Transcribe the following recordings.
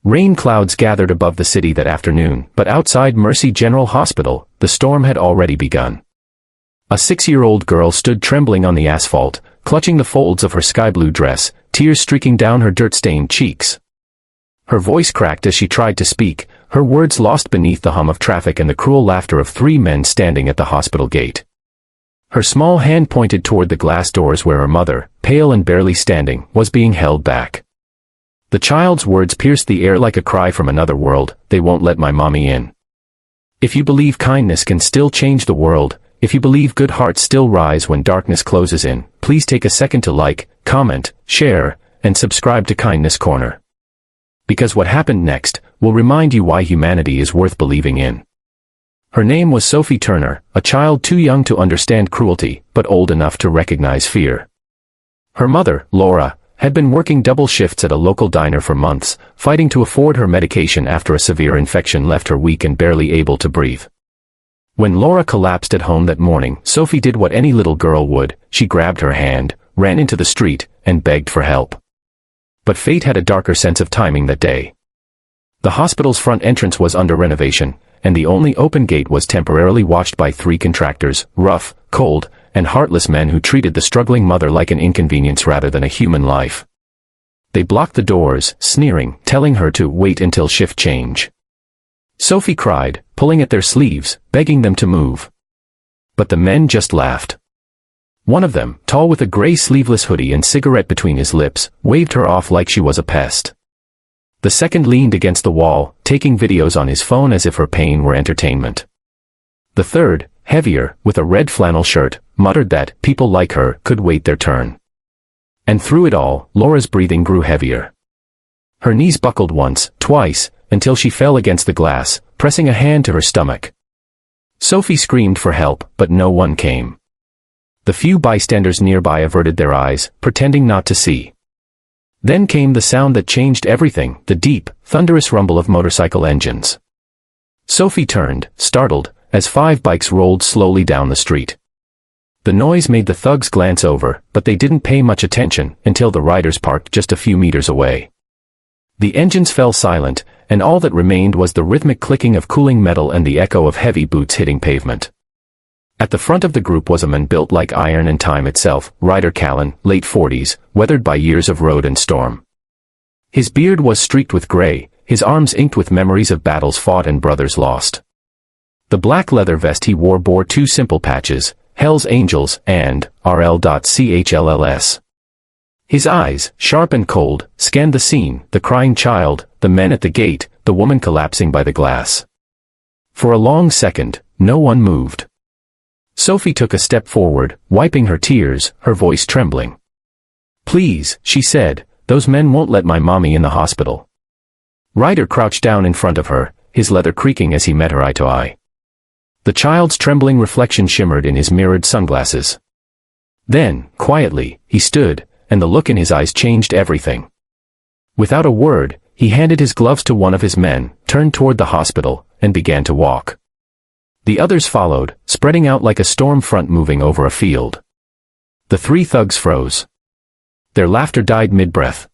Rain clouds gathered above the city that afternoon, but outside Mercy General Hospital, the storm had already begun. A 6-year-old girl stood trembling on the asphalt, clutching the folds of her sky-blue dress, tears streaking down her dirt-stained cheeks. Her voice cracked as she tried to speak, her words lost beneath the hum of traffic and the cruel laughter of 3 men standing at the hospital gate. Her small hand pointed toward the glass doors where her mother, pale and barely standing, was being held back. The child's words pierced the air like a cry from another world, "They won't let my mommy in." If you believe kindness can still change the world, if you believe good hearts still rise when darkness closes in, please take a second to like, comment, share, and subscribe to Kindness Corner. Because what happened next will remind you why humanity is worth believing in. Her name was Sophie Turner, a child too young to understand cruelty, but old enough to recognize fear. Her mother, Laura, had been working double shifts at a local diner for months, fighting to afford her medication after a severe infection left her weak and barely able to breathe. When Laura collapsed at home that morning, Sophie did what any little girl would: she grabbed her hand, ran into the street, and begged for help. But fate had a darker sense of timing that day. The hospital's front entrance was under renovation, and the only open gate was temporarily watched by 3 contractors, rough, cold, and heartless men who treated the struggling mother like an inconvenience rather than a human life. They blocked the doors, sneering, telling her to wait until shift change. Sophie cried, pulling at their sleeves, begging them to move. But the men just laughed. One of them, tall with a gray sleeveless hoodie and cigarette between his lips, waved her off like she was a pest. The second leaned against the wall, taking videos on his phone as if her pain were entertainment. The third, heavier, with a red flannel shirt, muttered that people like her could wait their turn. And through it all, Laura's breathing grew heavier. Her knees buckled once, twice, until she fell against the glass, pressing a hand to her stomach. Sophie screamed for help, but no one came. The few bystanders nearby averted their eyes, pretending not to see. Then came the sound that changed everything, the deep, thunderous rumble of motorcycle engines. Sophie turned, startled, as 5 bikes rolled slowly down the street. The noise made the thugs glance over, but they didn't pay much attention until the riders parked just a few meters away. The engines fell silent, and all that remained was the rhythmic clicking of cooling metal and the echo of heavy boots hitting pavement. At the front of the group was a man built like iron and time itself, Ryder Callan, late 40s, weathered by years of road and storm. His beard was streaked with gray, his arms inked with memories of battles fought and brothers lost. The black leather vest he wore bore 2 simple patches, Hell's Angels and RL.CHLLS. His eyes, sharp and cold, scanned the scene, the crying child, the men at the gate, the woman collapsing by the glass. For a long second, no one moved. Sophie took a step forward, wiping her tears, her voice trembling. "Please," she said, "those men won't let my mommy in the hospital." Ryder crouched down in front of her, his leather creaking as he met her eye to eye. The child's trembling reflection shimmered in his mirrored sunglasses. Then, quietly, he stood, and the look in his eyes changed everything. Without a word, he handed his gloves to one of his men, turned toward the hospital, and began to walk. The others followed, spreading out like a storm front moving over a field. The 3 thugs froze. Their laughter died mid-breath.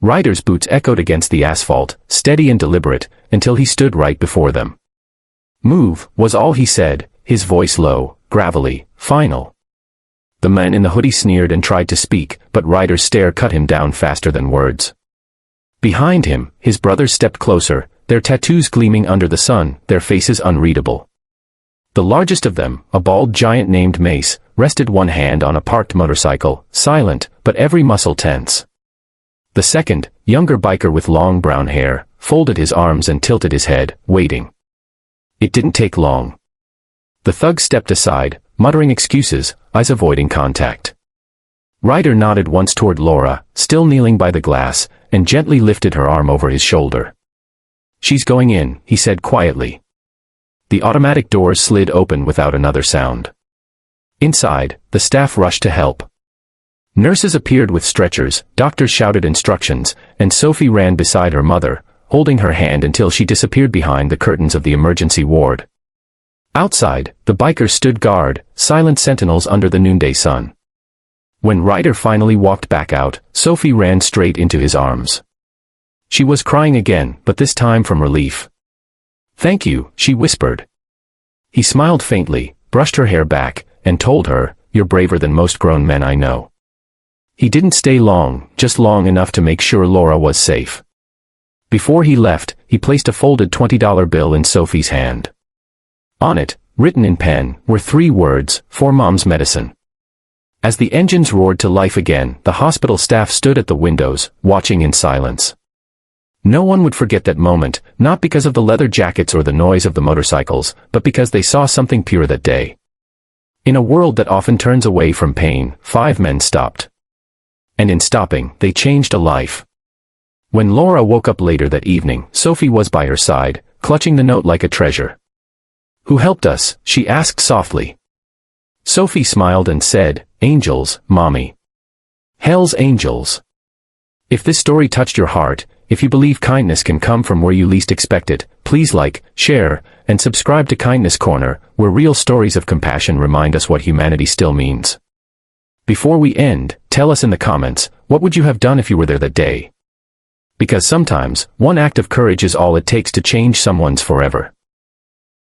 Ryder's boots echoed against the asphalt, steady and deliberate, until he stood right before them. "Move," was all he said, his voice low, gravelly, final. The man in the hoodie sneered and tried to speak, but Ryder's stare cut him down faster than words. Behind him, his brothers stepped closer, their tattoos gleaming under the sun, their faces unreadable. The largest of them, a bald giant named Mace, rested one hand on a parked motorcycle, silent, but every muscle tense. The second, younger biker with long brown hair, folded his arms and tilted his head, waiting. It didn't take long. The thug stepped aside, muttering excuses, eyes avoiding contact. Ryder nodded once toward Laura, still kneeling by the glass, and gently lifted her arm over his shoulder. "She's going in," he said quietly. The automatic doors slid open without another sound. Inside, the staff rushed to help. Nurses appeared with stretchers, doctors shouted instructions, and Sophie ran beside her mother, holding her hand until she disappeared behind the curtains of the emergency ward. Outside, the bikers stood guard, silent sentinels under the noonday sun. When Ryder finally walked back out, Sophie ran straight into his arms. She was crying again, but this time from relief. "Thank you," she whispered. He smiled faintly, brushed her hair back, and told her, "You're braver than most grown men I know." He didn't stay long, just long enough to make sure Laura was safe. Before he left, he placed a folded $20 bill in Sophie's hand. On it, written in pen, were 3 words, "For Mom's medicine." As the engines roared to life again, the hospital staff stood at the windows, watching in silence. No one would forget that moment, not because of the leather jackets or the noise of the motorcycles, but because they saw something pure that day. In a world that often turns away from pain, 5 men stopped. And in stopping, they changed a life. When Laura woke up later that evening, Sophie was by her side, clutching the note like a treasure. "Who helped us?" she asked softly. Sophie smiled and said, "Angels, Mommy. Hell's angels." If this story touched your heart, if you believe kindness can come from where you least expect it, please like, share, and subscribe to Kindness Corner, where real stories of compassion remind us what humanity still means. Before we end, tell us in the comments, what would you have done if you were there that day? Because sometimes, one act of courage is all it takes to change someone's forever.